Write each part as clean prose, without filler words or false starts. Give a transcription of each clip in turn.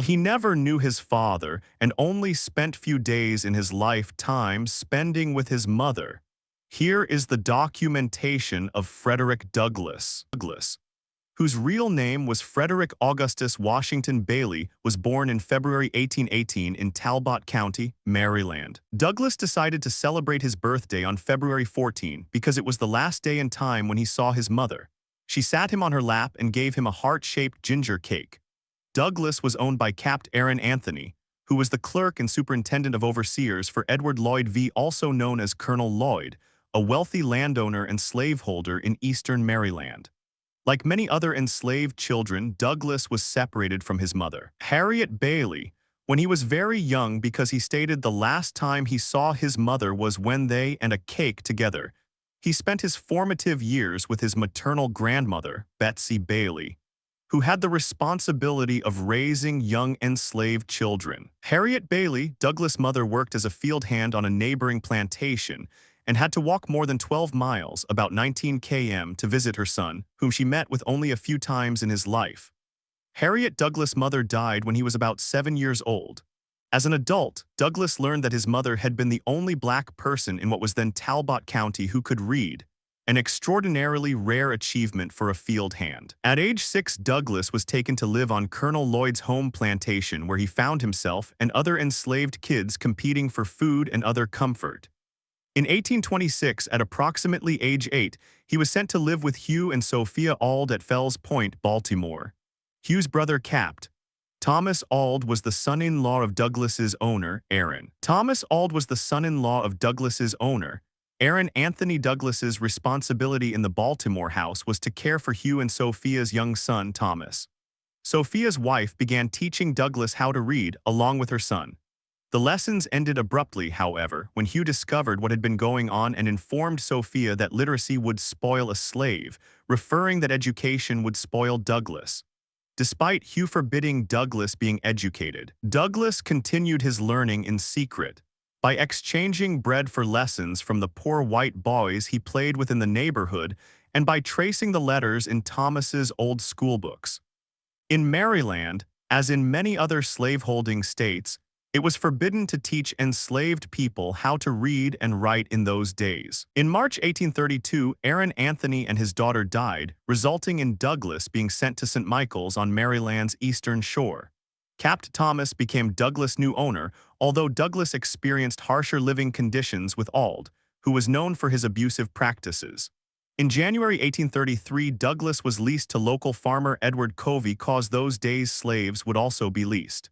He never knew his father and only spent few days in his lifetime spending with his mother. Here is the documentation of Frederick Douglass, whose real name was Frederick Augustus Washington Bailey, was born in February 1818 in Talbot County, Maryland. Douglass decided to celebrate his birthday on February 14 because it was the last day and time when he saw his mother. She sat him on her lap and gave him a heart-shaped ginger cake. Douglass was owned by Capt. Aaron Anthony, who was the clerk and superintendent of overseers for Edward Lloyd V., also known as Colonel Lloyd, a wealthy landowner and slaveholder in eastern Maryland. Like many other enslaved children, Douglass was separated from his mother, Harriet Bailey, when he was very young because he stated the last time he saw his mother was when they and a cake together. He spent his formative years with his maternal grandmother, Betsy Bailey, who had the responsibility of raising young enslaved children. Harriet Bailey, Douglass' mother, worked as a field hand on a neighboring plantation and had to walk more than 12 miles, about 19 km, to visit her son, whom she met with only a few times in his life. Harriet Douglass' mother died when he was about 7 years old. As an adult, Douglass learned that his mother had been the only black person in what was then Talbot County who could read, an extraordinarily rare achievement for a field hand. At age 6, Douglass was taken to live on Colonel Lloyd's home plantation, where he found himself and other enslaved kids competing for food and other comfort. In 1826, at approximately age 8, he was sent to live with Hugh and Sophia Auld at Fells Point, Baltimore. Hugh's brother Capt. Thomas Auld was the son-in-law of Douglass's owner, Aaron. Thomas Auld was the son-in-law of Douglass's owner, Aaron. Anthony Douglass's responsibility in the Baltimore house was to care for Hugh and Sophia's young son, Thomas. Sophia's wife began teaching Douglass how to read, along with her son. The lessons ended abruptly, however, when Hugh discovered what had been going on and informed Sophia that literacy would spoil a slave, referring that education would spoil Douglass. Despite Hugh forbidding Douglass being educated, Douglass continued his learning in secret. By exchanging bread for lessons from the poor white boys he played with in the neighborhood, and by tracing the letters in Thomas's old schoolbooks. In Maryland, as in many other slaveholding states, it was forbidden to teach enslaved people how to read and write in those days. In March 1832, Aaron Anthony and his daughter died, resulting in Douglass being sent to St. Michael's on Maryland's eastern shore. Capt. Thomas became Douglass' new owner, although Douglass experienced harsher living conditions with Auld, who was known for his abusive practices. In January 1833, Douglass was leased to local farmer Edward Covey, cause those days slaves would also be leased.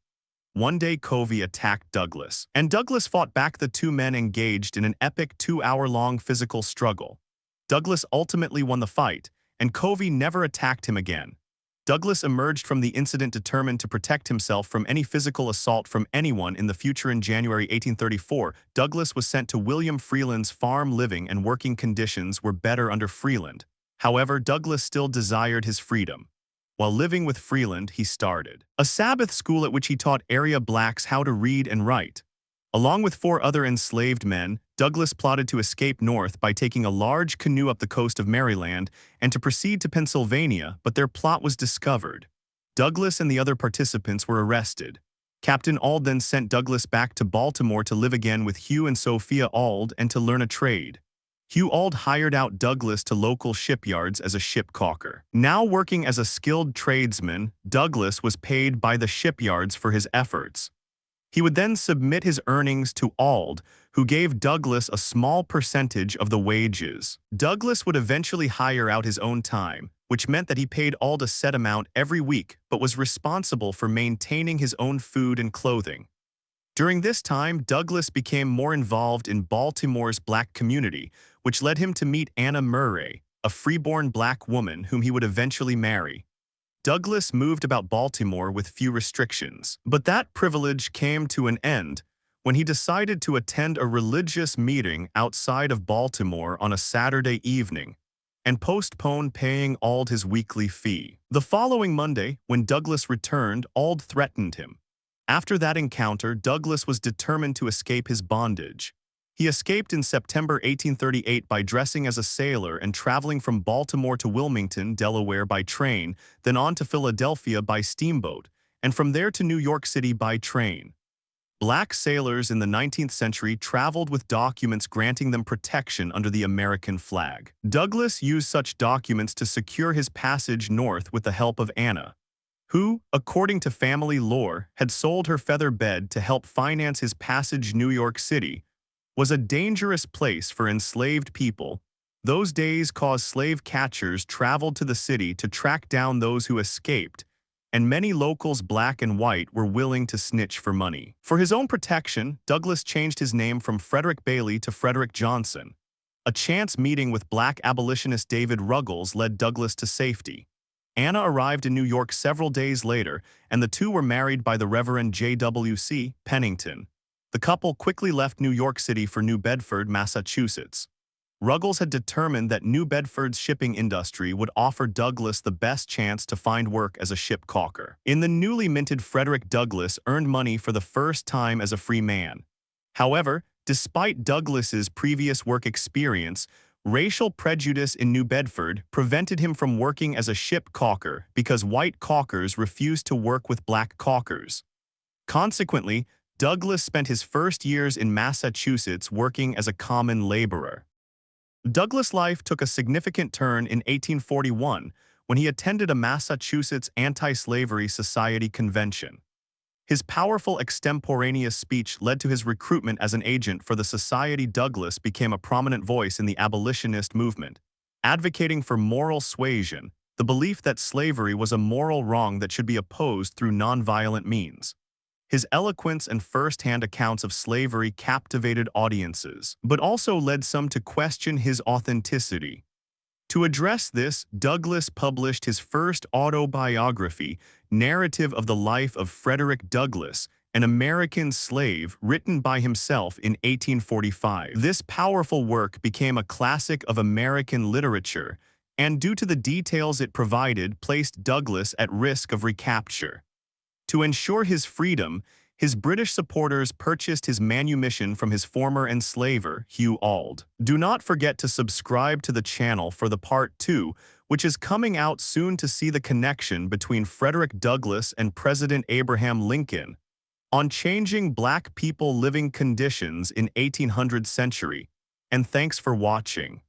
One day Covey attacked Douglass, and Douglass fought back. The two men engaged in an epic 2-hour-long physical struggle. Douglass ultimately won the fight, and Covey never attacked him again. Douglass emerged from the incident determined to protect himself from any physical assault from anyone in the future. In January 1834, Douglass was sent to William Freeland's farm. Living and working conditions were better under Freeland. However, Douglass still desired his freedom. While living with Freeland, he started a Sabbath school at which he taught area blacks how to read and write. Along with 4 other enslaved men, Douglass plotted to escape north by taking a large canoe up the coast of Maryland and to proceed to Pennsylvania, but their plot was discovered. Douglass and the other participants were arrested. Captain Auld then sent Douglass back to Baltimore to live again with Hugh and Sophia Auld and to learn a trade. Hugh Auld hired out Douglass to local shipyards as a ship caulker. Now working as a skilled tradesman, Douglass was paid by the shipyards for his efforts. He would then submit his earnings to Auld, who gave Douglass a small percentage of the wages. Douglass would eventually hire out his own time, which meant that he paid Auld a set amount every week but was responsible for maintaining his own food and clothing. During this time, Douglass became more involved in Baltimore's black community, which led him to meet Anna Murray, a freeborn black woman whom he would eventually marry. Douglass moved about Baltimore with few restrictions, but that privilege came to an end when he decided to attend a religious meeting outside of Baltimore on a Saturday evening and postpone paying Auld his weekly fee. The following Monday, when Douglass returned, Auld threatened him. After that encounter, Douglass was determined to escape his bondage. He escaped in September 1838 by dressing as a sailor and traveling from Baltimore to Wilmington, Delaware by train, then on to Philadelphia by steamboat, and from there to New York City by train. Black sailors in the 19th century traveled with documents granting them protection under the American flag. Douglas used such documents to secure his passage north with the help of Anna, who, according to family lore, had sold her feather bed to help finance his passage. New York City was a dangerous place for enslaved people. Those days caused slave catchers traveled to the city to track down those who escaped, and many locals, black and white, were willing to snitch for money. For his own protection, Douglas changed his name from Frederick Bailey to Frederick Johnson. A chance meeting with black abolitionist David Ruggles led Douglas to safety. Anna arrived in New York several days later, and the two were married by the Reverend J.W.C. Pennington. The couple quickly left New York City for New Bedford, Massachusetts. Ruggles had determined that New Bedford's shipping industry would offer Douglas the best chance to find work as a ship caulker. In the newly minted Frederick, Douglass earned money for the first time as a free man. However, despite Douglas's previous work experience, racial prejudice in New Bedford prevented him from working as a ship caulker because white caulkers refused to work with black caulkers. Consequently, Douglas spent his first years in Massachusetts working as a common laborer. Douglas' life took a significant turn in 1841 when he attended a Massachusetts Anti-Slavery Society convention. His powerful extemporaneous speech led to his recruitment as an agent for the society. Douglas became a prominent voice in the abolitionist movement, advocating for moral suasion, the belief that slavery was a moral wrong that should be opposed through nonviolent means. His eloquence and first-hand accounts of slavery captivated audiences, but also led some to question his authenticity. To address this, Douglas published his first autobiography, Narrative of the Life of Frederick Douglass, an American Slave, written by himself in 1845. This powerful work became a classic of American literature, and due to the details it provided, placed Douglass at risk of recapture. To ensure his freedom, his British supporters purchased his manumission from his former enslaver, Hugh Auld. Do not forget to subscribe to the channel for the part 2, which is coming out soon, to see the connection between Frederick Douglass and President Abraham Lincoln on changing black people living conditions in 1800 century. And thanks for watching.